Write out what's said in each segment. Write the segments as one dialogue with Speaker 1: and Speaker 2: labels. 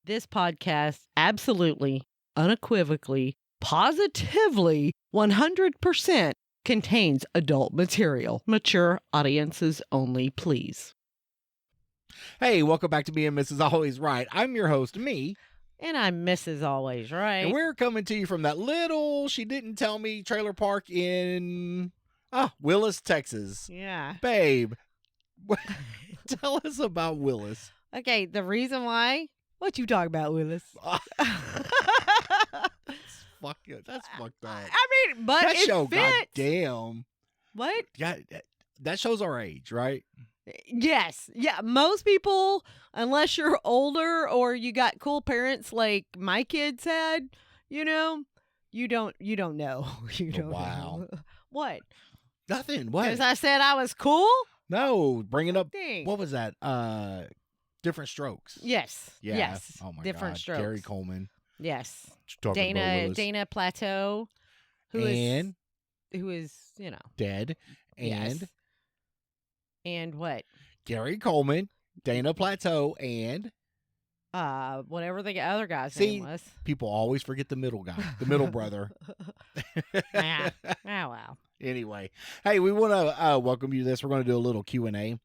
Speaker 1: This podcast absolutely, unequivocally, positively, 100% contains adult material. Mature audiences only, please.
Speaker 2: Hey, welcome back to Me and Mrs. Always Right. I'm your host, me.
Speaker 1: And I'm Mrs. Always Right.
Speaker 2: And we're coming to you from that little, she didn't tell me, trailer park in Willis, Texas.
Speaker 1: Yeah.
Speaker 2: Babe, tell us about Willis.
Speaker 1: Okay, the reason why? What you talking about, Willis?
Speaker 2: That's fucked up.
Speaker 1: I mean, but
Speaker 2: that
Speaker 1: it
Speaker 2: show,
Speaker 1: fits.
Speaker 2: goddamn.
Speaker 1: What?
Speaker 2: Yeah, that shows our age, right?
Speaker 1: Yes. Yeah. Most people, unless you're older or you got cool parents like my kids had, you don't know. You don't
Speaker 2: Wow.
Speaker 1: know. What?
Speaker 2: Nothing. What?
Speaker 1: Because I said I was cool?
Speaker 2: No, bringing up,
Speaker 1: Dang.
Speaker 2: what was that? Different Strokes.
Speaker 1: Yes.
Speaker 2: Yeah.
Speaker 1: Yes.
Speaker 2: Oh my
Speaker 1: Different
Speaker 2: God.
Speaker 1: Strokes.
Speaker 2: Gary Coleman.
Speaker 1: Yes.
Speaker 2: Talking about Willis.
Speaker 1: Dana Plateau, who is
Speaker 2: dead. And
Speaker 1: yes. And what?
Speaker 2: Gary Coleman, Dana Plateau, and
Speaker 1: whatever the other guy's
Speaker 2: See,
Speaker 1: name was.
Speaker 2: people always forget the middle guy, the middle brother.
Speaker 1: Oh wow.
Speaker 2: Anyway, hey, we want to welcome you to this. We're going to do a little Q&A,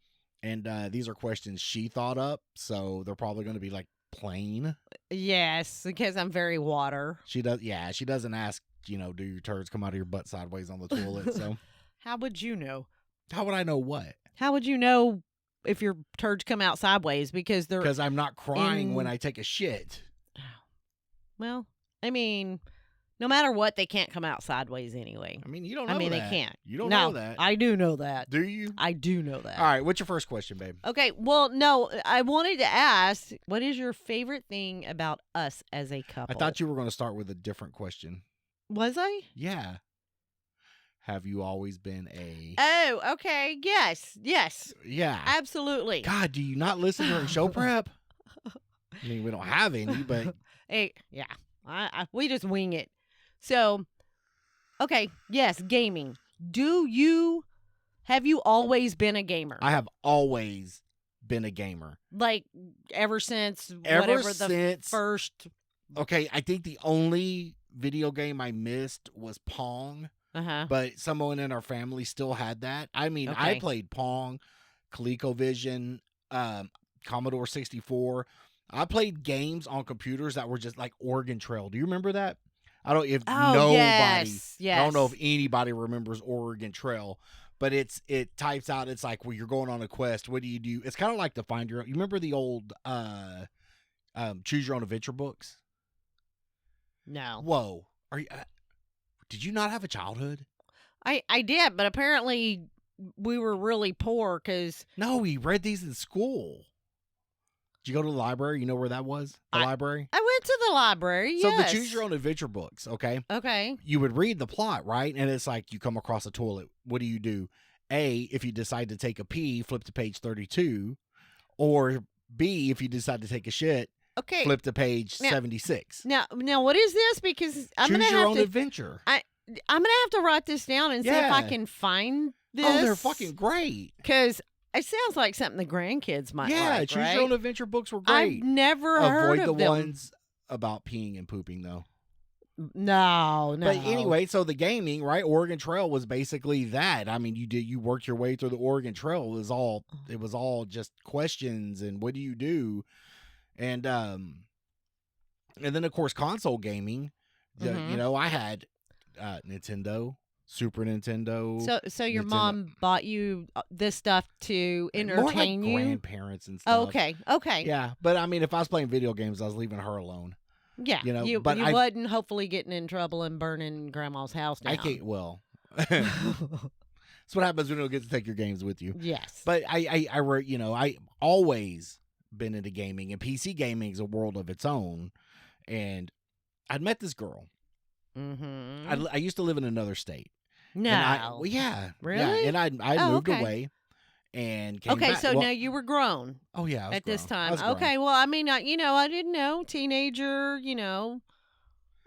Speaker 2: and these are questions she thought up, so they're probably going to be like plain.
Speaker 1: Yes, because I'm very water.
Speaker 2: She doesn't ask, do your turds come out of your butt sideways on the toilet? So
Speaker 1: How would you know?
Speaker 2: how would I know what?
Speaker 1: How would you know if your turds come out sideways? Because
Speaker 2: I'm not crying when I take a shit.
Speaker 1: Well, I mean, no matter what, they can't come out sideways anyway.
Speaker 2: I mean, you don't know that.
Speaker 1: they can't.
Speaker 2: You don't know that.
Speaker 1: I do know that.
Speaker 2: Do you?
Speaker 1: I do know that.
Speaker 2: All right, what's your first question, babe?
Speaker 1: Okay, well, no, I wanted to ask, what is your favorite thing about us as a couple?
Speaker 2: I thought you were going to start with a different question.
Speaker 1: Was I?
Speaker 2: Yeah. Have you always been a...
Speaker 1: Oh, okay. Yes.
Speaker 2: Yeah.
Speaker 1: Absolutely.
Speaker 2: God, do you not listen during show prep? I mean, we don't have any, but...
Speaker 1: Hey, yeah. We just wing it. So, okay. Yes, gaming. Have you always been a gamer?
Speaker 2: I have always been a gamer.
Speaker 1: Like, ever since
Speaker 2: the
Speaker 1: first...
Speaker 2: Okay, I think the only video game I missed was Pong.
Speaker 1: Uh-huh.
Speaker 2: But someone in our family still had that. I mean,
Speaker 1: Okay.
Speaker 2: I played Pong, ColecoVision, Commodore 64. I played games on computers that were just like Oregon Trail. Do you remember that? I don't know if anybody remembers Oregon Trail, but it types out, it's like, well, you're going on a quest. What do you do? It's kind of like the Find Your Own. You remember the old Choose Your Own Adventure books?
Speaker 1: No.
Speaker 2: Whoa. Are you... did you not have a childhood?
Speaker 1: I did, but apparently we were really poor because...
Speaker 2: No, we read these in school. Did you go to the library? You know where that was? The library?
Speaker 1: I went to the library,
Speaker 2: So
Speaker 1: yes.
Speaker 2: the Choose Your Own Adventure books, okay?
Speaker 1: Okay.
Speaker 2: You would read the plot, right? And it's like you come across a toilet. What do? A, if you decide to take a pee, flip to page 32. Or B, if you decide to take a shit,
Speaker 1: okay,
Speaker 2: flip to page 76.
Speaker 1: Now, what is this? Because I'm going to have to...
Speaker 2: Choose Your Own Adventure.
Speaker 1: I'm going to have to write this down and see if I can find this.
Speaker 2: Oh, they're fucking great.
Speaker 1: Because it sounds like something the grandkids might like,
Speaker 2: Choose
Speaker 1: right?
Speaker 2: Your Own Adventure books were great.
Speaker 1: I've never heard of them.
Speaker 2: Avoid the ones about peeing and pooping, though.
Speaker 1: No.
Speaker 2: But anyway, so the gaming, right? Oregon Trail was basically that. I mean, you worked your way through the Oregon Trail. It was all just questions and what do you do? And then of course console gaming. I had Nintendo, Super Nintendo.
Speaker 1: So your mom bought you this stuff to entertain
Speaker 2: more like
Speaker 1: you?
Speaker 2: Grandparents and stuff.
Speaker 1: Okay.
Speaker 2: Yeah, but I mean, if I was playing video games, I was leaving her alone.
Speaker 1: Yeah, you wasn't hopefully getting in trouble and burning grandma's house down.
Speaker 2: I can't. Well, that's what happens when you don't get to take your games with you.
Speaker 1: Yes,
Speaker 2: but I always been into gaming, and PC gaming is a world of its own. And I'd met this girl.
Speaker 1: Mm-hmm.
Speaker 2: I used to live in another state.
Speaker 1: No,
Speaker 2: really? Yeah,
Speaker 1: and
Speaker 2: I moved away. And came back.
Speaker 1: So now you were grown.
Speaker 2: Oh yeah, I was
Speaker 1: at this
Speaker 2: grown.
Speaker 1: time. Okay, well, I mean, I didn't know, teenager,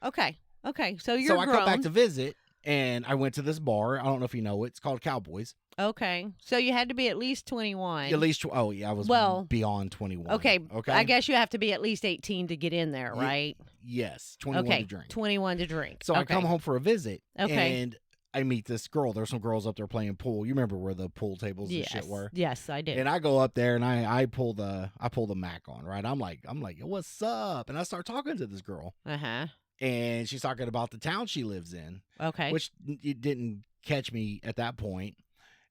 Speaker 1: Okay, so you're grown.
Speaker 2: I come back to visit, and I went to this bar. I don't know if you know it. It's called Cowboys.
Speaker 1: Okay. So you had to be at least 21.
Speaker 2: At least, oh yeah, I was
Speaker 1: Well,
Speaker 2: beyond 21.
Speaker 1: Okay.
Speaker 2: Okay.
Speaker 1: I guess you have to be at least 18 to get in there, right?
Speaker 2: Yes, 21 to
Speaker 1: Okay.
Speaker 2: drink.
Speaker 1: 21 to drink.
Speaker 2: So I come home for a visit,
Speaker 1: Okay.
Speaker 2: and I meet this girl. There's some girls up there playing pool. You remember where the pool tables and shit were?
Speaker 1: Yes, I do.
Speaker 2: And I go up there and I pull the Mac on, right? I'm like, what's up? And I start talking to this girl.
Speaker 1: Uh-huh.
Speaker 2: And she's talking about the town she lives in.
Speaker 1: Okay.
Speaker 2: Which it didn't catch me at that point.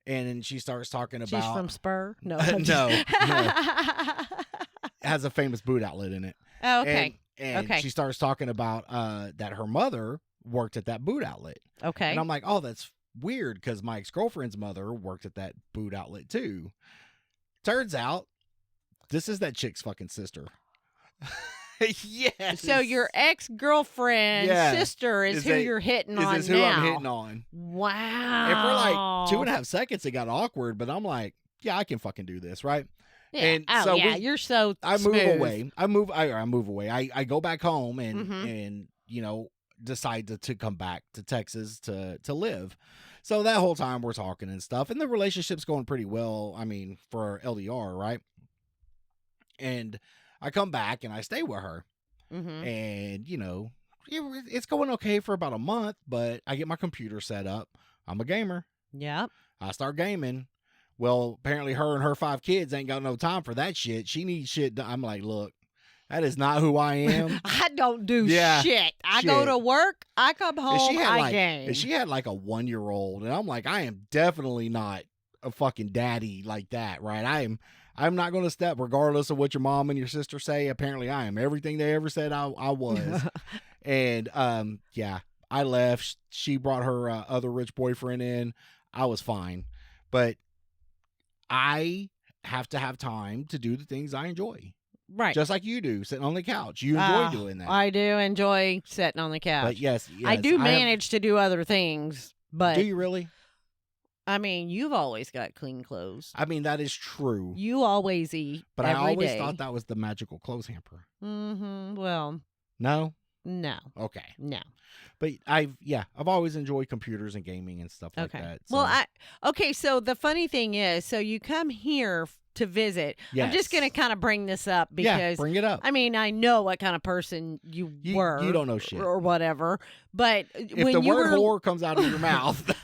Speaker 2: And then she starts talking about...
Speaker 1: She's from Spur? No.
Speaker 2: no. It has a famous boot outlet in it.
Speaker 1: Oh, okay.
Speaker 2: And she starts talking about that her mother worked at that boot outlet.
Speaker 1: Okay.
Speaker 2: And I'm like, oh, that's weird because my ex-girlfriend's mother worked at that boot outlet too. Turns out, this is that chick's fucking sister. Yes.
Speaker 1: So your ex-girlfriend's sister is who you're hitting on now.
Speaker 2: Is who I'm hitting on.
Speaker 1: Wow.
Speaker 2: And for like 2.5 seconds, it got awkward, but I'm like, yeah, I can fucking do this, right?
Speaker 1: Yeah.
Speaker 2: And
Speaker 1: oh,
Speaker 2: so
Speaker 1: yeah, you're so
Speaker 2: I
Speaker 1: smooth.
Speaker 2: move away. I move away. I go back home and
Speaker 1: Mm-hmm.
Speaker 2: and you know decide to come back to Texas to live. So that whole time we're talking and stuff, and the relationship's going pretty well. I mean, for LDR, right? And I come back and I stay with her,
Speaker 1: Mm-hmm.
Speaker 2: and it's going okay for about a month. But I get my computer set up. I'm a gamer.
Speaker 1: Yep.
Speaker 2: I start gaming. Well, apparently her and her 5 kids ain't got no time for that shit. She needs shit done. I'm like, look, that is not who I am.
Speaker 1: I don't do
Speaker 2: Yeah,
Speaker 1: shit. I go to work. I come home. I game.
Speaker 2: And she had like a 1-year-old, and I'm like, I am definitely not a fucking daddy like that, right? I'm not going to step, regardless of what your mom and your sister say. Apparently, I am everything they ever said I was. And yeah, I left. She brought her other rich boyfriend in. I was fine, but I have to have time to do the things I enjoy.
Speaker 1: Right.
Speaker 2: Just like you do, sitting on the couch. You enjoy doing that.
Speaker 1: I do enjoy sitting on the couch.
Speaker 2: But yes,
Speaker 1: I do manage to do other things, but
Speaker 2: do you really?
Speaker 1: I mean, you've always got clean clothes.
Speaker 2: I mean, that is true.
Speaker 1: You always eat.
Speaker 2: But I always
Speaker 1: day.
Speaker 2: thought that was the magical clothes hamper.
Speaker 1: Mm-hmm. Well,
Speaker 2: no.
Speaker 1: Okay. No.
Speaker 2: But I've always enjoyed computers and gaming and stuff like that. So.
Speaker 1: Well, so the funny thing is, so you come here to visit.
Speaker 2: Yes.
Speaker 1: I'm just going to kind of bring this up because
Speaker 2: bring it up.
Speaker 1: I mean, I know what kind of person you were.
Speaker 2: You don't know shit
Speaker 1: or whatever. But
Speaker 2: if
Speaker 1: when
Speaker 2: the
Speaker 1: you
Speaker 2: word
Speaker 1: were,
Speaker 2: whore comes out of your mouth.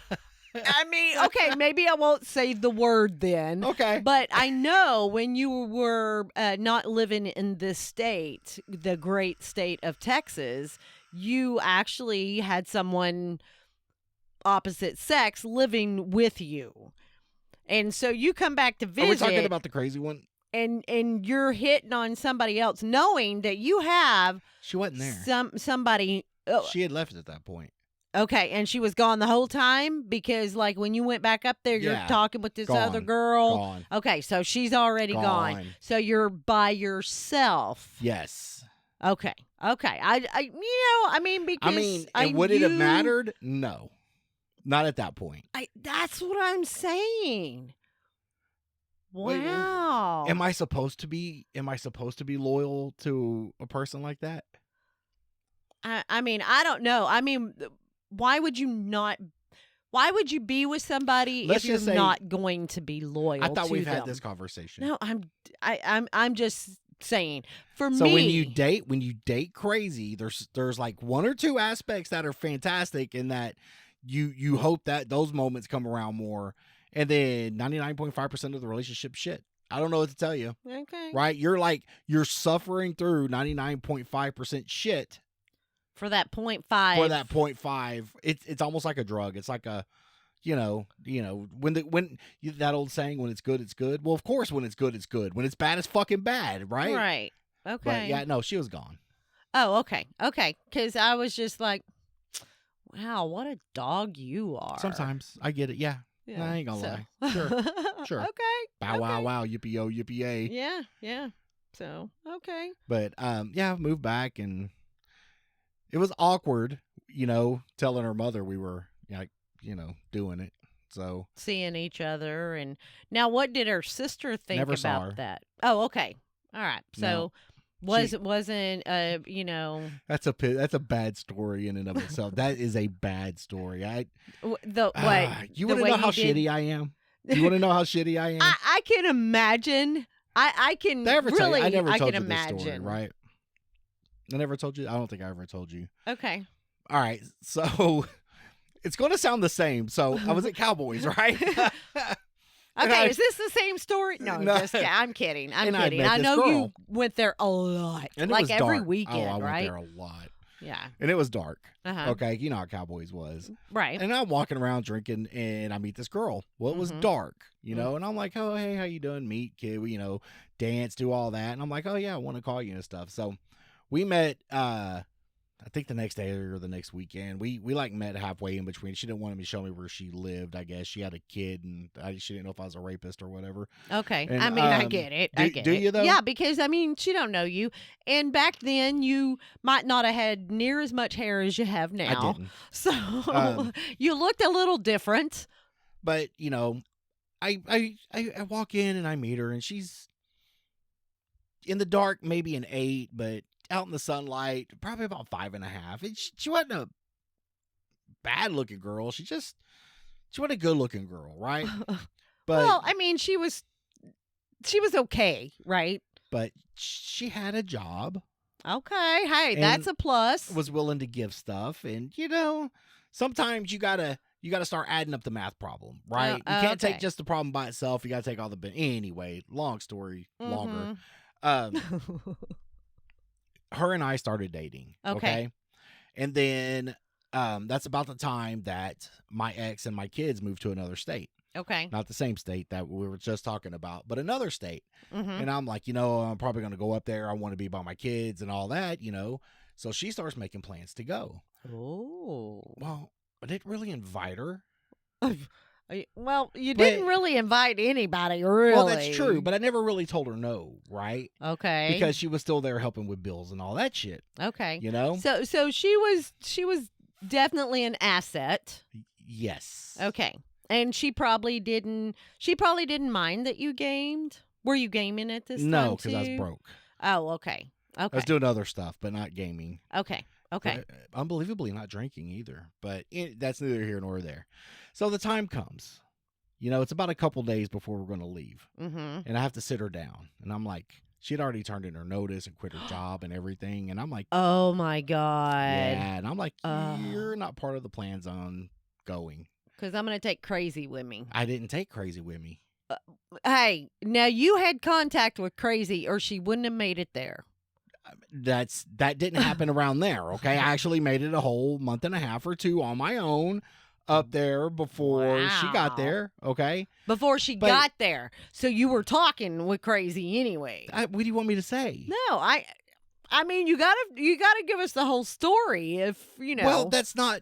Speaker 1: I mean, okay, maybe I won't say the word then.
Speaker 2: Okay.
Speaker 1: But I know when you were not living in this state, the great state of Texas, you actually had someone opposite sex living with you. And so you come back to visit.
Speaker 2: Are we talking about the crazy one?
Speaker 1: And you're hitting on somebody else, knowing that you have
Speaker 2: She wasn't there.
Speaker 1: Somebody.
Speaker 2: She had left at that point.
Speaker 1: Okay, and she was gone the whole time because, like, when you went back up there, you're talking with this other girl.
Speaker 2: Gone.
Speaker 1: Okay, so she's already gone. So you're by yourself.
Speaker 2: Yes.
Speaker 1: Okay. I mean, because
Speaker 2: would it have mattered? No, not at that point.
Speaker 1: That's what I'm saying. Wow.
Speaker 2: Am I supposed to be loyal to a person like that?
Speaker 1: I mean, I don't know. I mean, why would you not? Why would you be with somebody if you're not going to be loyal?
Speaker 2: I thought
Speaker 1: to
Speaker 2: we've
Speaker 1: them?
Speaker 2: had this conversation.
Speaker 1: No, I'm just saying. For me,
Speaker 2: so when you date crazy, there's like 1 or 2 aspects that are fantastic, and that you hope that those moments come around more, and then 99.5% of the relationship shit. I don't know what to tell you.
Speaker 1: Okay.
Speaker 2: Right? You're suffering through 99.5% shit.
Speaker 1: For that 0.5.
Speaker 2: For that 0.5, it's almost like a drug. It's like a, when that old saying, when it's good, it's good. Well, of course, when it's good, it's good. When it's bad, it's fucking bad, right?
Speaker 1: Right. Okay.
Speaker 2: But yeah, no, she was gone.
Speaker 1: Oh, okay. Because I was just like, wow, what a dog you are.
Speaker 2: Sometimes I get it. Yeah. No, I ain't gonna lie. Sure.
Speaker 1: Okay.
Speaker 2: Bow wow wow yippee-yo yippee-yay.
Speaker 1: Yeah. So okay.
Speaker 2: But I moved back, and it was awkward, telling her mother we were doing it. So
Speaker 1: seeing each other, and now what did her sister think
Speaker 2: Never saw
Speaker 1: about
Speaker 2: her.
Speaker 1: that? Oh, okay. All right. So wasn't
Speaker 2: that's a bad story in and of itself. That is a bad story.
Speaker 1: what
Speaker 2: you want to know how shitty I am? Do you want to know how shitty I am?
Speaker 1: I can imagine. I can really.
Speaker 2: I never told
Speaker 1: can
Speaker 2: you
Speaker 1: imagine.
Speaker 2: this story, right? I never told you. I don't think I ever told you.
Speaker 1: Okay.
Speaker 2: All right. So it's going to sound the same. So I was at Cowboys, right?
Speaker 1: Okay, is this the same story? No,
Speaker 2: No.
Speaker 1: I'm kidding. I'm
Speaker 2: And I
Speaker 1: kidding.
Speaker 2: met
Speaker 1: I
Speaker 2: this
Speaker 1: know
Speaker 2: girl.
Speaker 1: you went there a lot,
Speaker 2: And it
Speaker 1: like
Speaker 2: was
Speaker 1: every
Speaker 2: dark.
Speaker 1: weekend,
Speaker 2: I went
Speaker 1: right?
Speaker 2: there a lot.
Speaker 1: Yeah.
Speaker 2: And it was dark.
Speaker 1: Uh-huh.
Speaker 2: Okay, you know how Cowboys was.
Speaker 1: Right.
Speaker 2: And I'm walking around drinking, and I meet this girl. Well, it was dark, you know, and I'm like, oh, hey, how you doing? Meet, kid, we, dance, do all that. And I'm like, oh, yeah, I want to call you and stuff. So we met, I think the next day or the next weekend. We like met halfway in between. She didn't want me to show me where she lived, I guess. She had a kid, and she didn't know if I was a rapist or whatever.
Speaker 1: Okay.
Speaker 2: And,
Speaker 1: I mean, I get it. I get
Speaker 2: do
Speaker 1: it.
Speaker 2: you, though?
Speaker 1: Yeah, because, I mean, she don't know you. And back then, you might not have had near as much hair as you have now.
Speaker 2: I didn't.
Speaker 1: So you looked a little different.
Speaker 2: But, I walk in and I meet her, and she's in the dark, maybe an 8, but out in the sunlight, probably about 5.5. And she wasn't a bad looking girl. She wasn't a good looking girl, right? But
Speaker 1: well, I mean, she was okay, right?
Speaker 2: But she had a job.
Speaker 1: Okay, hey,
Speaker 2: And
Speaker 1: that's a plus.
Speaker 2: Was willing to give stuff, and sometimes you gotta start adding up the math problem, right? You can't take just the problem by itself. You gotta take all the anyway. Long story longer. Her and I started dating. Okay. And then that's about the time that my ex and my kids moved to another state.
Speaker 1: Okay.
Speaker 2: Not the same state that we were just talking about, but another state. And I'm like, I'm probably going to go up there. I want to be by my kids and all that, So she starts making plans to go.
Speaker 1: Oh.
Speaker 2: Well, I didn't really invite her.
Speaker 1: Well, you didn't really invite anybody, really.
Speaker 2: Well, that's true, but I never really told her no, right?
Speaker 1: Okay.
Speaker 2: Because she was still there helping with bills and all that shit.
Speaker 1: Okay. So she was definitely an asset.
Speaker 2: Yes.
Speaker 1: Okay. And she probably didn't mind that you gamed. Were you gaming at this time?
Speaker 2: No, because I was broke.
Speaker 1: Oh, okay. Okay.
Speaker 2: I was doing other stuff, but not gaming.
Speaker 1: Okay.
Speaker 2: But, unbelievably not drinking either. But that's neither here nor there. So the time comes. It's about a couple days before we're going to leave. And I have to sit her down. And I'm like, she had already turned in her notice and quit her job and everything. And I'm like,
Speaker 1: oh, my God.
Speaker 2: Yeah. And I'm like, you're not part of the plans on going.
Speaker 1: Because I'm going to take Crazy with me.
Speaker 2: I didn't take Crazy with me.
Speaker 1: Hey, now you had contact with Crazy or she wouldn't have made it there.
Speaker 2: That didn't happen around there, okay? I actually made it a whole month and a half or 2 on my own up there before she got there, okay?
Speaker 1: Before she got there. So you were talking with Crazy anyway.
Speaker 2: What do you want me to say?
Speaker 1: No, I mean, you gotta give us the whole story if,
Speaker 2: Well, that's not...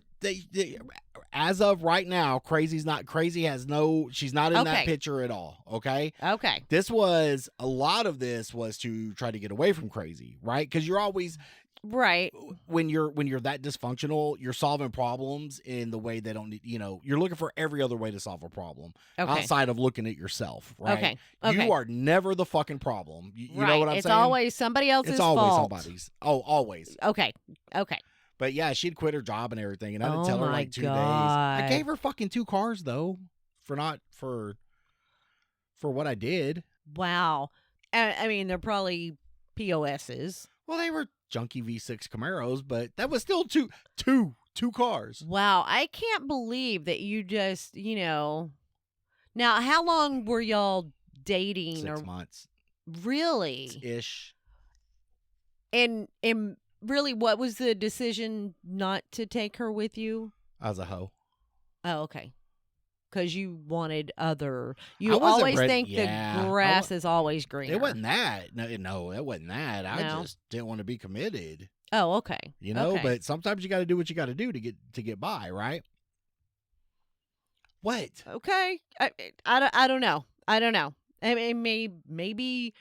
Speaker 2: as of right now, Crazy has no... She's not in that picture at all, okay?
Speaker 1: Okay.
Speaker 2: A lot of this was to try to get away from Crazy, right? Because you're always...
Speaker 1: Right.
Speaker 2: When you're that dysfunctional, you're solving problems in the way they don't need, you're looking for every other way to solve a problem outside of looking at yourself, right? Okay. You are never the fucking problem. You know what I'm saying?
Speaker 1: It's always somebody else's fault.
Speaker 2: It's always somebody's. Oh, always.
Speaker 1: Okay.
Speaker 2: But yeah, she'd quit her job and everything, and I didn't tell her like 2 days.
Speaker 1: God.
Speaker 2: I gave her fucking 2 cars though, for what I did.
Speaker 1: Wow. I mean, they're probably POSs.
Speaker 2: Well, they were junky V6 Camaros, but that was still two cars.
Speaker 1: Wow, I can't believe that you just, Now, how long were y'all dating?
Speaker 2: 6 months.
Speaker 1: Really?
Speaker 2: Ish.
Speaker 1: And really, what was the decision not to take her with you?
Speaker 2: I was a hoe.
Speaker 1: Oh, okay. Because you wanted other. You always think the grass is always greener.
Speaker 2: It wasn't that. No, it wasn't that. I just didn't want to be committed.
Speaker 1: Oh, okay.
Speaker 2: But sometimes you got to do what you got to do to get by, right? What?
Speaker 1: Okay. I don't know. I don't know. I mean, maybe.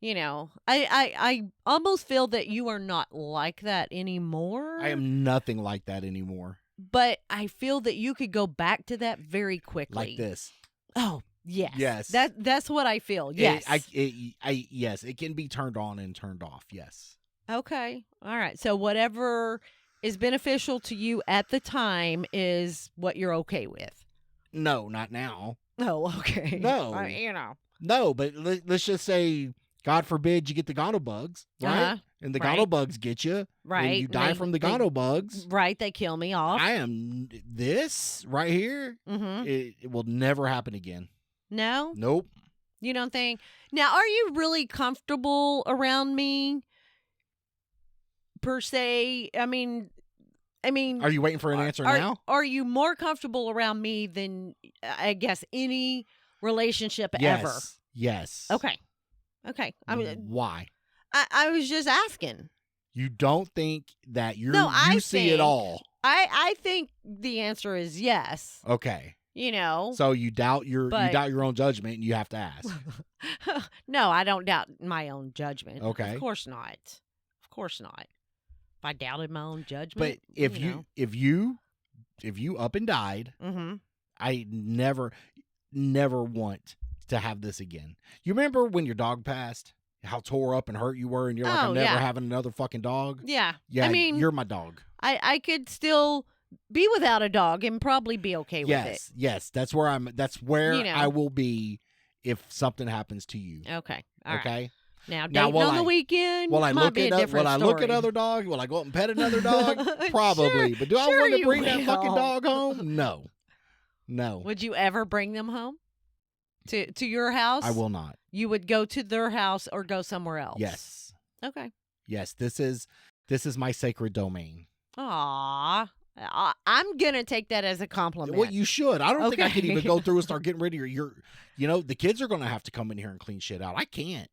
Speaker 1: I almost feel that you are not like that anymore.
Speaker 2: I am nothing like that anymore.
Speaker 1: But I feel that you could go back to that very quickly.
Speaker 2: Like this.
Speaker 1: Oh, yes.
Speaker 2: Yes.
Speaker 1: That's what I feel. Yes.
Speaker 2: Yes, it can be turned on and turned off. Yes.
Speaker 1: Okay. All right. So whatever is beneficial to you at the time is what you're okay with.
Speaker 2: No, not now.
Speaker 1: Oh, okay.
Speaker 2: No.
Speaker 1: You know.
Speaker 2: No, but let's just say, God forbid, you get the gono bugs, right?
Speaker 1: Uh-huh.
Speaker 2: And the
Speaker 1: Right.
Speaker 2: gono bugs get you,
Speaker 1: Right.
Speaker 2: and you
Speaker 1: and
Speaker 2: die
Speaker 1: they-
Speaker 2: from the
Speaker 1: they-
Speaker 2: gono bugs.
Speaker 1: Right. They kill me off.
Speaker 2: I am this right here.
Speaker 1: Mm-hmm.
Speaker 2: It will never happen again.
Speaker 1: No?
Speaker 2: Nope.
Speaker 1: You don't think? Now, are you really comfortable around me, per se? I mean,
Speaker 2: Are you waiting for an answer
Speaker 1: are,
Speaker 2: now?
Speaker 1: Are you more comfortable around me than, I guess, any relationship ever?
Speaker 2: Yes.
Speaker 1: Okay. I mean,
Speaker 2: Why?
Speaker 1: I was just asking.
Speaker 2: You don't think that you see it
Speaker 1: think-
Speaker 2: all?
Speaker 1: I think the answer is yes.
Speaker 2: Okay.
Speaker 1: You know.
Speaker 2: So you doubt
Speaker 1: But-
Speaker 2: your own judgment, and you have to ask.
Speaker 1: No, I don't doubt my own judgment.
Speaker 2: Okay.
Speaker 1: Of course not. Of course not. If I doubted my own
Speaker 2: But
Speaker 1: judgment,
Speaker 2: if you up and died,
Speaker 1: mm-hmm.
Speaker 2: I never want to have this again. You remember when your dog passed? How tore up and hurt you were, and you're like,
Speaker 1: Oh,
Speaker 2: I'm never
Speaker 1: yeah.
Speaker 2: having another fucking dog.
Speaker 1: Yeah.
Speaker 2: Yeah,
Speaker 1: I mean,
Speaker 2: you're my dog.
Speaker 1: I could still be without a dog and probably be okay with it.
Speaker 2: Yes, that's where
Speaker 1: You know.
Speaker 2: I will be if something happens to you.
Speaker 1: Okay. All right.
Speaker 2: Okay.
Speaker 1: Now,
Speaker 2: Now,
Speaker 1: dating
Speaker 2: will
Speaker 1: on the
Speaker 2: I-
Speaker 1: weekend
Speaker 2: Will I
Speaker 1: might
Speaker 2: look
Speaker 1: be a
Speaker 2: at
Speaker 1: different
Speaker 2: will I look at
Speaker 1: story.
Speaker 2: other dogs? Will I go up and pet another dog? Probably.
Speaker 1: Sure,
Speaker 2: But do I
Speaker 1: sure
Speaker 2: want to
Speaker 1: you
Speaker 2: bring that fucking
Speaker 1: will.
Speaker 2: dog home? No. No.
Speaker 1: Would you ever bring them home to your house?
Speaker 2: I will not.
Speaker 1: You would go to their house or go somewhere else?
Speaker 2: Yes.
Speaker 1: Okay.
Speaker 2: Yes. This is my sacred domain.
Speaker 1: Aw. I'm going to take that as a compliment.
Speaker 2: Well, you should. I don't think I can
Speaker 1: Okay.
Speaker 2: even go through and start getting rid of your the kids are going to have to come in here and clean shit out. I can't.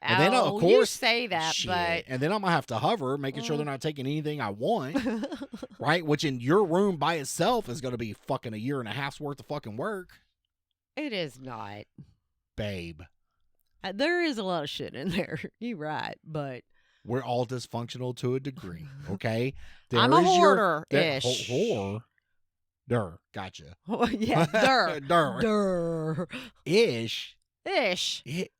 Speaker 2: And then, of
Speaker 1: you
Speaker 2: course,
Speaker 1: say that,
Speaker 2: Shit.
Speaker 1: but
Speaker 2: And then I'm going to have to hover, making sure they're not taking anything I want,
Speaker 1: Mm.
Speaker 2: right? Which in your room by itself is going to be fucking a year and a half's worth of fucking work.
Speaker 1: it is not.
Speaker 2: Babe,
Speaker 1: There is a lot of shit in there. You're right, but
Speaker 2: we're all dysfunctional to a degree, okay?
Speaker 1: I'm a
Speaker 2: There is your-
Speaker 1: hoarder-ish.
Speaker 2: Whore. Gotcha.
Speaker 1: yeah, der.
Speaker 2: Der.
Speaker 1: Der.
Speaker 2: Ish.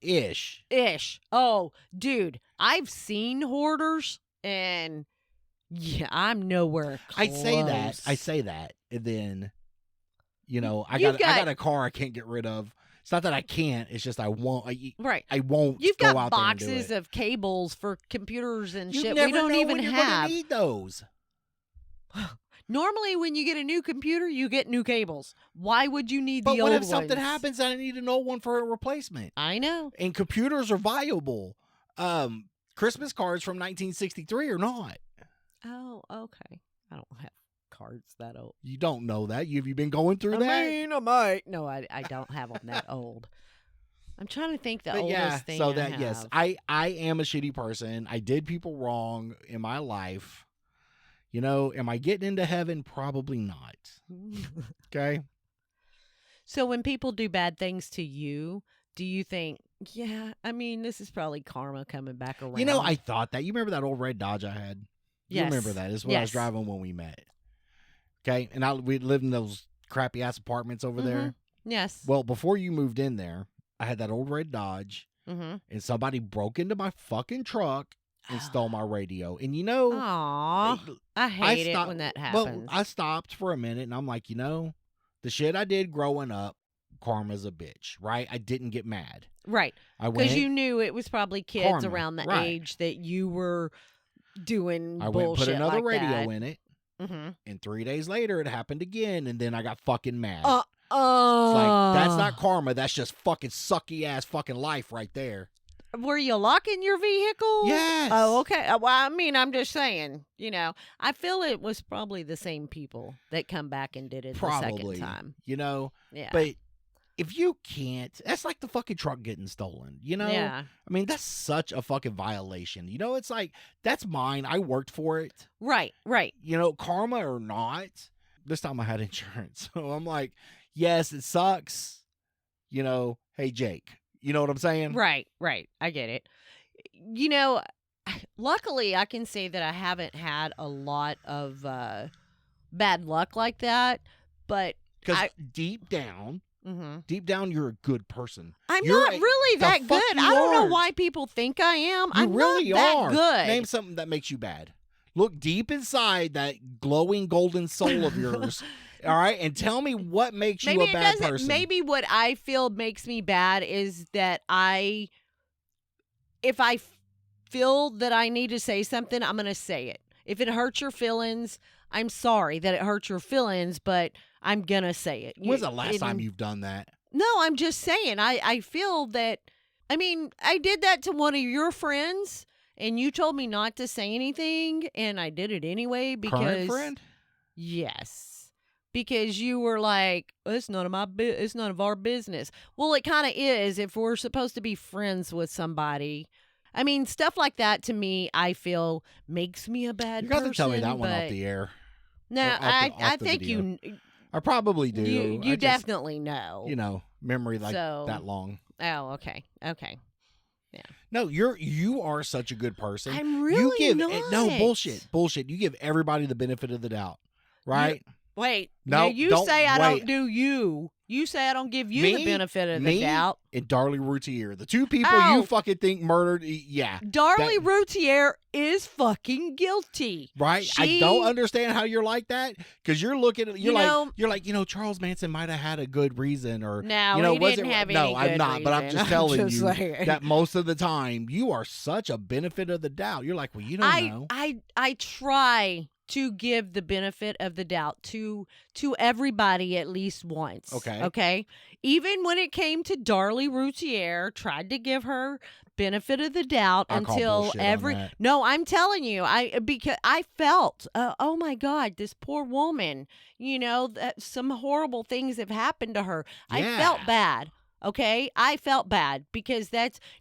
Speaker 1: Ish. Oh, dude, I've seen hoarders, and yeah, I'm nowhere close.
Speaker 2: I say that. And then, I
Speaker 1: You've
Speaker 2: got a car I can't get rid of. It's not that I can't. It's just I won't.
Speaker 1: Right.
Speaker 2: I won't.
Speaker 1: You've
Speaker 2: go
Speaker 1: got
Speaker 2: out there and do
Speaker 1: boxes
Speaker 2: it.
Speaker 1: of cables for computers and
Speaker 2: You
Speaker 1: shit
Speaker 2: never
Speaker 1: we don't
Speaker 2: know
Speaker 1: even
Speaker 2: when you're
Speaker 1: have.
Speaker 2: gonna need those.
Speaker 1: Normally, when you get a new computer, you get new cables. Why would you need
Speaker 2: But
Speaker 1: the
Speaker 2: what
Speaker 1: old
Speaker 2: if something
Speaker 1: ones?
Speaker 2: happens and I need an old one for a replacement?
Speaker 1: I know.
Speaker 2: And computers are viable. Christmas cards from 1963 or not?
Speaker 1: Oh, okay. I don't have cards that old.
Speaker 2: You don't know that. Have you been going through that?
Speaker 1: I might. No, I don't have them that old. I'm trying to think the
Speaker 2: But
Speaker 1: oldest
Speaker 2: yeah,
Speaker 1: thing
Speaker 2: so
Speaker 1: I
Speaker 2: that
Speaker 1: have.
Speaker 2: yes, I am a shitty person. I did people wrong in my life. Am I getting into heaven? Probably not. Okay.
Speaker 1: So when people do bad things to you, do you think, yeah, I mean, this is probably karma coming back around?
Speaker 2: I thought that. You remember that old red Dodge I had? You
Speaker 1: Yes.
Speaker 2: remember that? This is what I was
Speaker 1: Yes.
Speaker 2: driving when we met. Okay. And we lived in those crappy ass apartments over there.
Speaker 1: Yes.
Speaker 2: Well, before you moved in there, I had that old red Dodge,
Speaker 1: Mm-hmm.
Speaker 2: and somebody broke into my fucking truck and stole my radio. And
Speaker 1: Aw, I hate it when that happens.
Speaker 2: Well, I stopped for a minute, and I'm like, the shit I did growing up, karma's a bitch, right? I didn't get mad.
Speaker 1: Right.
Speaker 2: I went.
Speaker 1: Because you knew it was probably kids
Speaker 2: Karma,
Speaker 1: around the
Speaker 2: right.
Speaker 1: age that you were doing
Speaker 2: I went and
Speaker 1: bullshit
Speaker 2: put another
Speaker 1: like
Speaker 2: radio
Speaker 1: that.
Speaker 2: in it,
Speaker 1: Mm-hmm.
Speaker 2: and 3 days later, it happened again, and then I got fucking mad.
Speaker 1: It's
Speaker 2: It's like, that's not karma. That's just fucking sucky ass fucking life right there.
Speaker 1: Were you locking your vehicle?
Speaker 2: Yes.
Speaker 1: Oh, okay. Well, I mean, I'm just saying, I feel it was probably the same people that come back and did it the
Speaker 2: Probably.
Speaker 1: second time.
Speaker 2: Yeah.
Speaker 1: Yeah.
Speaker 2: But if you can't, that's like the fucking truck getting stolen,
Speaker 1: Yeah.
Speaker 2: I mean, that's such a fucking violation. It's like, that's mine. I worked for it.
Speaker 1: Right.
Speaker 2: Karma or not. This time I had insurance. So I'm like, yes, it sucks. Hey, Jake. You know what I'm saying?
Speaker 1: Right. I get it. Luckily, I can say that I haven't had a lot of bad luck like that, but
Speaker 2: Because deep down, you're a good person.
Speaker 1: I'm
Speaker 2: You're
Speaker 1: not really
Speaker 2: the
Speaker 1: that
Speaker 2: fuck
Speaker 1: good.
Speaker 2: you
Speaker 1: I don't know
Speaker 2: aren't.
Speaker 1: why people think I am.
Speaker 2: You
Speaker 1: I'm
Speaker 2: really
Speaker 1: not that
Speaker 2: are.
Speaker 1: good.
Speaker 2: Name something that makes you bad. Look deep inside that glowing golden soul of yours, all right, and tell me what makes you a bad person.
Speaker 1: Maybe what I feel makes me bad is that if I feel that I need to say something, I'm going to say it. If it hurts your feelings, I'm sorry that it hurts your feelings, but I'm going to say it.
Speaker 2: When's the last time you've done that?
Speaker 1: No, I'm just saying. I feel that, I mean, I did that to one of your friends, and you told me not to say anything, and I did it anyway because...
Speaker 2: Current friend?
Speaker 1: Yes. Because you were like, it's none of our business. Well, it kind of is if we're supposed to be friends with somebody. I mean, stuff like that to me, I feel makes me a bad person.
Speaker 2: You got to tell me that one off the air.
Speaker 1: No, I think
Speaker 2: video. I probably do.
Speaker 1: You definitely know.
Speaker 2: You know, memory that long.
Speaker 1: Oh, okay. Okay. Yeah.
Speaker 2: No, you are such a good person.
Speaker 1: I'm really not.
Speaker 2: No, bullshit. You give everybody the benefit of the doubt, right?
Speaker 1: Wait.
Speaker 2: No,
Speaker 1: you say I don't do you. You say I don't give you the benefit of the doubt.
Speaker 2: And Darlie Routier, the two people you fucking think murdered. Yeah.
Speaker 1: Darlie Routier is fucking guilty.
Speaker 2: Right? I don't understand how you're like that because you're looking at you're like Charles Manson might have had a good reason or
Speaker 1: no, he didn't have any
Speaker 2: no,
Speaker 1: good
Speaker 2: I'm not,
Speaker 1: reason.
Speaker 2: but I'm just telling you that most of the time you are such a benefit of the doubt. You're like, well, you don't know.
Speaker 1: I try to give the benefit of the doubt to everybody at least once. Okay. Even when it came to Darlie Routier, tried to give her benefit of the doubt until No, I'm telling you, because I felt, oh my God, this poor woman, that some horrible things have happened to her. Yeah. I felt bad. Okay, I felt bad because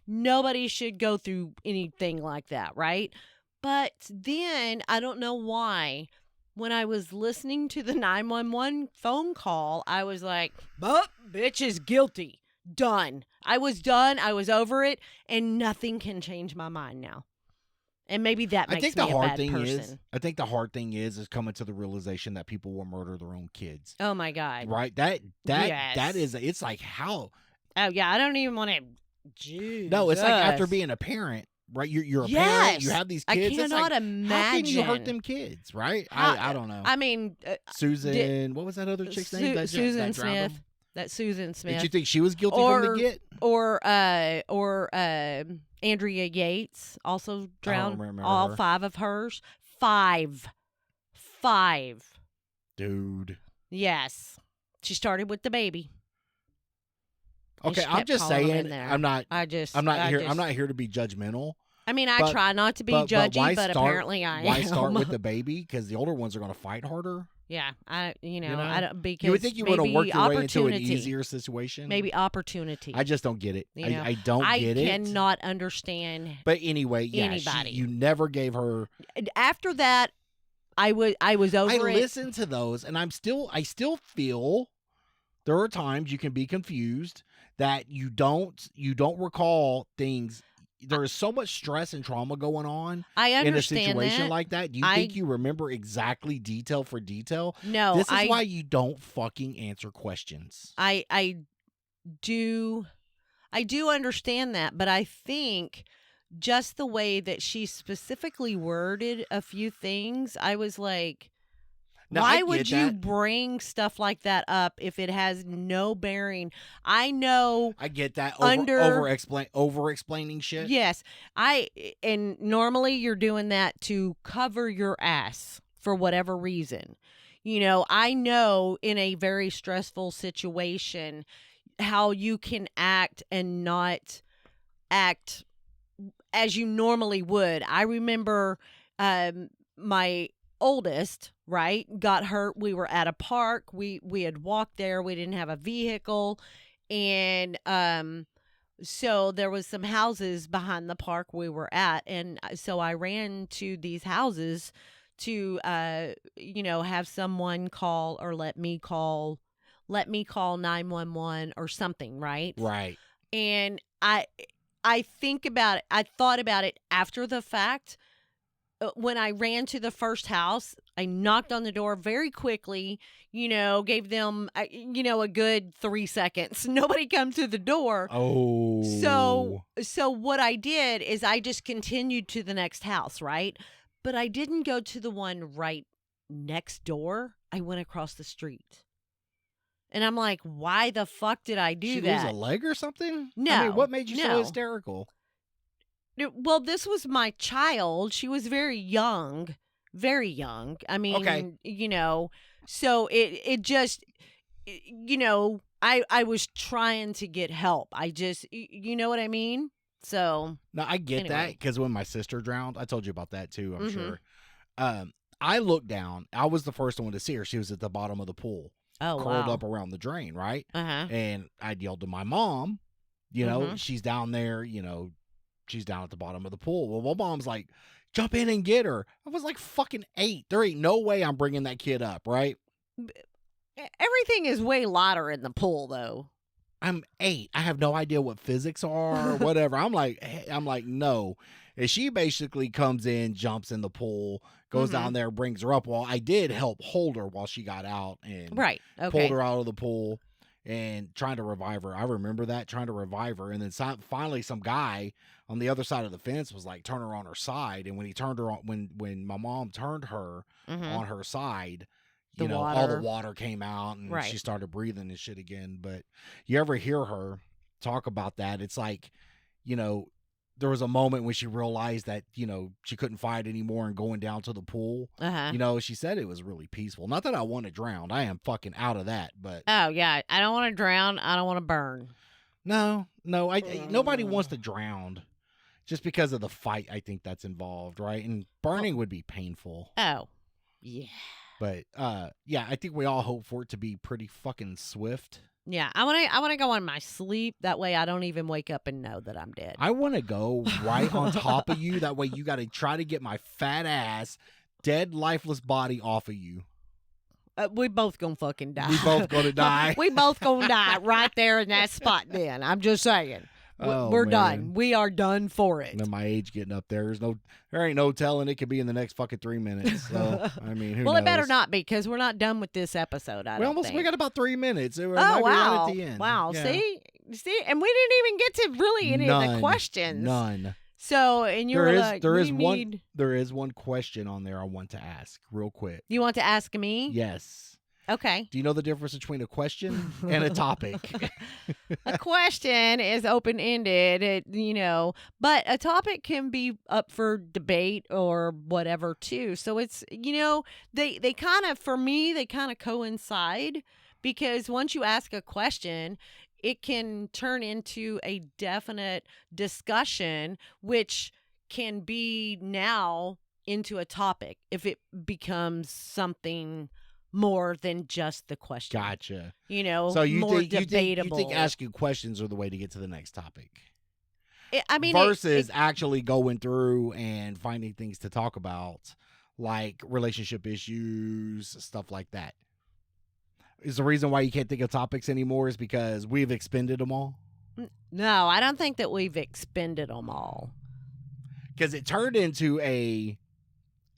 Speaker 1: nobody should go through anything like that, right? But then, I don't know why, when I was listening to the 911 phone call, I was like, but bitch is guilty. Done. I was done. I was over it. And nothing can change my mind now. And maybe that makes me a bad person.
Speaker 2: I think the hard thing is coming to the realization that people will murder their own kids.
Speaker 1: Oh, my God.
Speaker 2: Right? That is, it's like how...
Speaker 1: Oh, yeah, I don't even want to...
Speaker 2: No, it's like after being a parent. Right, you're a parent. You have these kids.
Speaker 1: I cannot imagine.
Speaker 2: How can you hurt them kids? Right? I don't know.
Speaker 1: I mean,
Speaker 2: Susan. What was that other chick's name?
Speaker 1: Susan Smith. That's Susan Smith.
Speaker 2: Did you think she was guilty from the get?
Speaker 1: Or Andrea Yates also drowned. All her. 5 of hers. 5.
Speaker 2: Dude.
Speaker 1: Yes, she started with the baby.
Speaker 2: Okay, I'm just saying. I'm not here to be judgmental.
Speaker 1: I mean, I try not to be judgy, but apparently I am.
Speaker 2: Why start with the baby? Because the older ones are going to fight harder.
Speaker 1: Yeah, I don't, because
Speaker 2: you would think you would have worked your way into an easier situation.
Speaker 1: Maybe opportunity.
Speaker 2: I just don't get it. I don't get it.
Speaker 1: I cannot understand.
Speaker 2: But anyway, yeah,
Speaker 1: anybody.
Speaker 2: You never gave her.
Speaker 1: After that, I was over it.
Speaker 2: I listened to those, and I still feel there are times you can be confused that you don't recall things. There is so much stress and trauma going on in a situation like that. Do you think you remember exactly detail for detail?
Speaker 1: No.
Speaker 2: This is why you don't fucking answer questions.
Speaker 1: I do understand that, but I think just the way that she specifically worded a few things, I was like, why would you bring stuff like that up if it has no bearing? I know.
Speaker 2: I get that. Over explaining shit.
Speaker 1: Yes. And normally you're doing that to cover your ass for whatever reason. I know in a very stressful situation how you can act and not act as you normally would. I remember my oldest, right, got hurt. We were at a park. We had walked there. We didn't have a vehicle. And so there was some houses behind the park we were at. And so I ran to these houses to, have someone call or let me call 911 or something, right?
Speaker 2: Right.
Speaker 1: And I think about it. I thought about it after the fact. When I ran to the first house, I knocked on the door very quickly, gave them, a good 3 seconds. Nobody come to the door.
Speaker 2: Oh.
Speaker 1: So what I did is I just continued to the next house, right? But I didn't go to the one right next door. I went across the street. And I'm like, why the fuck did I do
Speaker 2: She
Speaker 1: that?
Speaker 2: lose a leg or something?
Speaker 1: No.
Speaker 2: I mean, what made you so
Speaker 1: no.
Speaker 2: hysterical?
Speaker 1: Well, this was my child. She was very young. Very young. I mean,
Speaker 2: Okay.
Speaker 1: you know, so it just, you know, I was trying to get help. I just, you know what I mean? So.
Speaker 2: No, I get that
Speaker 1: Anyway.
Speaker 2: because when my sister drowned, I told you about that too, I'm
Speaker 1: Mhm.
Speaker 2: sure. I looked down. I was the first one to see her. She was at the bottom of the pool,
Speaker 1: Oh,
Speaker 2: curled
Speaker 1: wow.
Speaker 2: up around the drain, right?
Speaker 1: Uh-huh.
Speaker 2: And I yelled to my mom, you know,
Speaker 1: Mhm.
Speaker 2: she's down there, you know, she's down at the bottom of the pool. Well, my mom's like, jump in and get her. I was like fucking 8. There ain't no way I'm bringing that kid up, right?
Speaker 1: Everything is way lighter in the pool, though.
Speaker 2: I'm 8. I have no idea what physics are or whatever. I'm like, no. And she basically comes in, jumps in the pool, goes
Speaker 1: Mhm.
Speaker 2: down there, brings her up. Well, I did help hold her while she got out and
Speaker 1: Right.
Speaker 2: pulled
Speaker 1: Okay.
Speaker 2: her out of the pool and trying to revive her. I remember that, trying to revive her. And then finally some guy on the other side of the fence was like, turn her on her side. And when he turned her on, when my mom turned her
Speaker 1: Mhm.
Speaker 2: on her side,
Speaker 1: The
Speaker 2: you know, all the
Speaker 1: water.
Speaker 2: water came out and
Speaker 1: Right.
Speaker 2: she started breathing and shit again. But you ever hear her talk about that? It's like, you know, there was a moment when she realized that, you know, she couldn't fight anymore and going down to the pool.
Speaker 1: Uh-huh.
Speaker 2: You know, she said it was really peaceful. Not that I want to drown. I am fucking out of that. But
Speaker 1: Oh, yeah. I don't want to drown. I don't want to burn.
Speaker 2: no, nobody wants to drown just because of the fight. I think that's involved, right? And burning would be painful.
Speaker 1: Oh, yeah.
Speaker 2: But yeah, I think we all hope for it to be pretty fucking swift.
Speaker 1: Yeah, I want to go on my sleep. That way I don't even wake up and know that I'm dead.
Speaker 2: I want to go right on top of you. That way you got to try to get my fat ass, dead, lifeless body off of you.
Speaker 1: We both gonna fucking die.
Speaker 2: We both gonna die.
Speaker 1: We both gonna die right there in that spot then. I'm just saying.
Speaker 2: Oh,
Speaker 1: We're
Speaker 2: man.
Speaker 1: done. We are done for it.
Speaker 2: And then my age getting up there. There ain't no telling. It could be in the next fucking 3 minutes. So, I mean, who knows?
Speaker 1: It better not be because we're not done with this episode.
Speaker 2: We got about 3 minutes.
Speaker 1: Oh,
Speaker 2: might be
Speaker 1: wow.
Speaker 2: right at the end.
Speaker 1: Wow.
Speaker 2: Yeah.
Speaker 1: See, and we didn't even get to really any of the questions.
Speaker 2: None.
Speaker 1: So, and you were like,
Speaker 2: there is one question on there I want to ask real quick.
Speaker 1: You want to ask me?
Speaker 2: Yes.
Speaker 1: Okay.
Speaker 2: Do you know the difference between a question and a topic?
Speaker 1: A question is open-ended, but a topic can be up for debate or whatever too. So it's, they kind of, for me, they kind of coincide because once you ask a question, it can turn into a definite discussion, which can be now into a topic if it becomes something more than just the question.
Speaker 2: Gotcha.
Speaker 1: So more debatable.
Speaker 2: You think asking questions are the way to get to the next topic?
Speaker 1: Versus
Speaker 2: actually going through and finding things to talk about, like relationship issues, stuff like that. Is the reason why you can't think of topics anymore is because we've expended them all?
Speaker 1: No, I don't think that we've expended them all.
Speaker 2: Because it turned into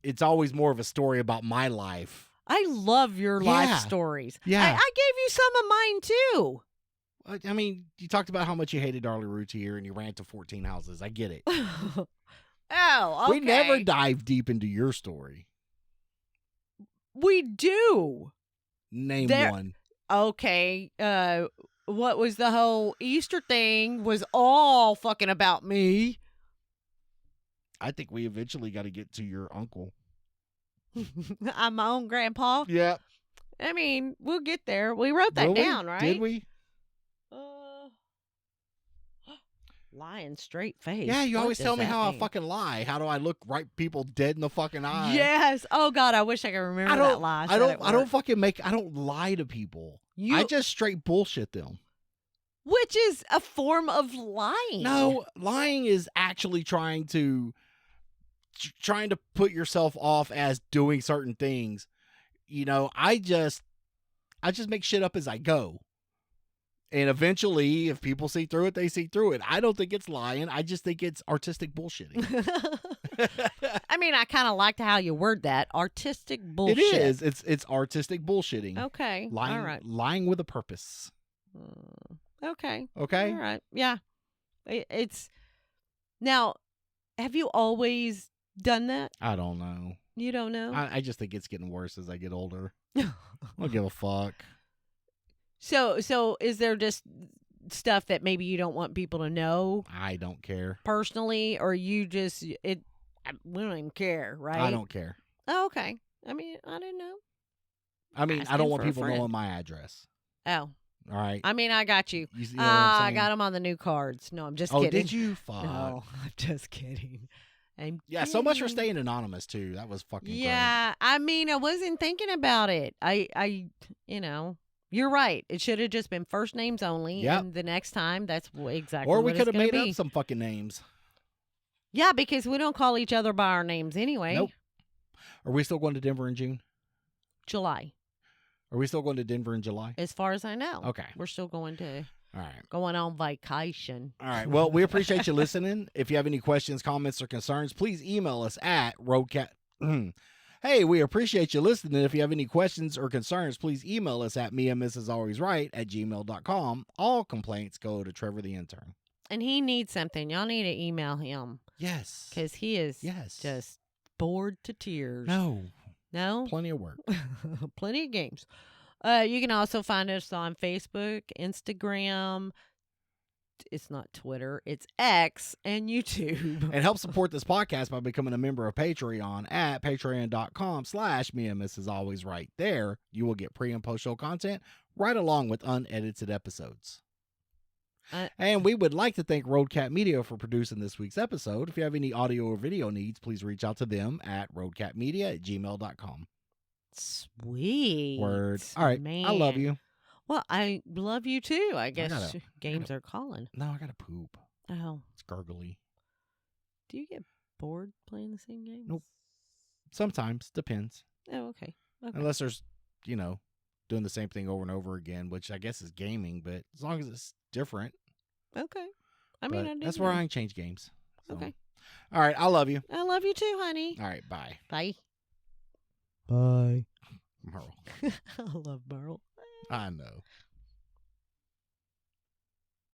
Speaker 2: it's always more of a story about my life.
Speaker 1: I love your life stories.
Speaker 2: Yeah.
Speaker 1: I gave you some of mine too.
Speaker 2: I mean, you talked about how much you hated Darlie Routier and you ran to 14 houses. I get it.
Speaker 1: Oh, okay.
Speaker 2: We never dive deep into your story.
Speaker 1: We do.
Speaker 2: Name one.
Speaker 1: Okay. What was the whole Easter thing was all fucking about me.
Speaker 2: I think we eventually got to get to your uncle.
Speaker 1: I'm my own grandpa.
Speaker 2: Yeah.
Speaker 1: I mean, we'll get there. We wrote that down, right?
Speaker 2: Did we?
Speaker 1: Lying straight face.
Speaker 2: Yeah, you always tell me how
Speaker 1: mean?
Speaker 2: I fucking lie. How do I look right people dead in the fucking eye?
Speaker 1: Yes. Oh God, I wish I could remember that lie.
Speaker 2: I don't lie to people. I just straight bullshit them.
Speaker 1: Which is a form of lying.
Speaker 2: No, lying is actually trying to put yourself off as doing certain things. I just make shit up as I go. And eventually, if people see through it, they see through it. I don't think it's lying. I just think it's artistic bullshitting.
Speaker 1: I mean, I kind of liked how you word that. Artistic bullshit.
Speaker 2: It is. It's artistic bullshitting.
Speaker 1: Okay.
Speaker 2: Lying,
Speaker 1: all right.
Speaker 2: Lying with a purpose.
Speaker 1: Okay.
Speaker 2: Okay.
Speaker 1: All right. Yeah. It's now. Have you always done that?
Speaker 2: I don't know.
Speaker 1: You don't know?
Speaker 2: I just think it's getting worse as I get older. I don't give a fuck.
Speaker 1: So is there just stuff that maybe you don't want people to know
Speaker 2: I don't care.
Speaker 1: personally, or you just we don't even care, right?
Speaker 2: I don't care.
Speaker 1: Oh, okay. I mean, I didn't know.
Speaker 2: I mean, I
Speaker 1: Asking
Speaker 2: don't want
Speaker 1: for a
Speaker 2: people
Speaker 1: friend.
Speaker 2: knowing my address.
Speaker 1: Oh,
Speaker 2: All right.
Speaker 1: I mean, I got you.
Speaker 2: You know what I'm
Speaker 1: I
Speaker 2: saying?
Speaker 1: got them on the new cards. No, I'm just
Speaker 2: Oh,
Speaker 1: kidding.
Speaker 2: did you? Fuck.
Speaker 1: No, I'm just kidding.
Speaker 2: Yeah, so much for
Speaker 1: kidding.
Speaker 2: staying anonymous too. That was fucking
Speaker 1: Yeah, I mean, I wasn't thinking about it. You know, you're right. It should have just been first names only.
Speaker 2: Yep.
Speaker 1: And the next time, that's exactly
Speaker 2: Or
Speaker 1: what
Speaker 2: we
Speaker 1: it's
Speaker 2: could have
Speaker 1: gonna
Speaker 2: made
Speaker 1: be.
Speaker 2: up some fucking names.
Speaker 1: Yeah, because we don't call each other by our names anyway.
Speaker 2: Nope. Are we still going to Denver in June?
Speaker 1: July,
Speaker 2: Are we still going to Denver in July?
Speaker 1: as far as I know.
Speaker 2: Okay.
Speaker 1: We're still going
Speaker 2: All right.
Speaker 1: on vacation.
Speaker 2: All right. Well, we appreciate you listening. If you have any questions, comments, or concerns, please email us at roadcat. Hey, we appreciate you listening. If you have any questions or concerns, please email us at meandmrsalwaysright@gmail.com. All complaints go to Trevor the intern.
Speaker 1: And he needs something. Y'all need to email him
Speaker 2: Yes.
Speaker 1: because he is
Speaker 2: Yes.
Speaker 1: just bored to tears.
Speaker 2: No.
Speaker 1: No?
Speaker 2: Plenty of work.
Speaker 1: Plenty of games. You can also find us on Facebook, Instagram. It's not Twitter. It's X and YouTube.
Speaker 2: And help support this podcast by becoming a member of Patreon at patreon.com/meandmrsalwaysright. There, you will get pre and post show content right along with unedited episodes. And we would like to thank Roadcat Media for producing this week's episode. If you have any audio or video needs, please reach out to them at roadcatmedia@gmail.com.
Speaker 1: Sweet.
Speaker 2: Word. All right.
Speaker 1: Man.
Speaker 2: I love you.
Speaker 1: Well, I love you too. I guess
Speaker 2: gotta-
Speaker 1: games are calling.
Speaker 2: No, I got to poop.
Speaker 1: Oh.
Speaker 2: It's gurgly.
Speaker 1: Do you get bored playing the same game?
Speaker 2: Nope. Sometimes. Depends.
Speaker 1: Oh, okay.
Speaker 2: Unless there's, doing the same thing over and over again, which I guess is gaming, but as long as it's different.
Speaker 1: Okay. I mean,
Speaker 2: But that's where I ain't change games. So.
Speaker 1: Okay.
Speaker 2: All right. I love you.
Speaker 1: I love you too, honey.
Speaker 2: All right. Bye.
Speaker 1: Bye.
Speaker 2: Bye. Merle.
Speaker 1: I love Merle.
Speaker 2: I know.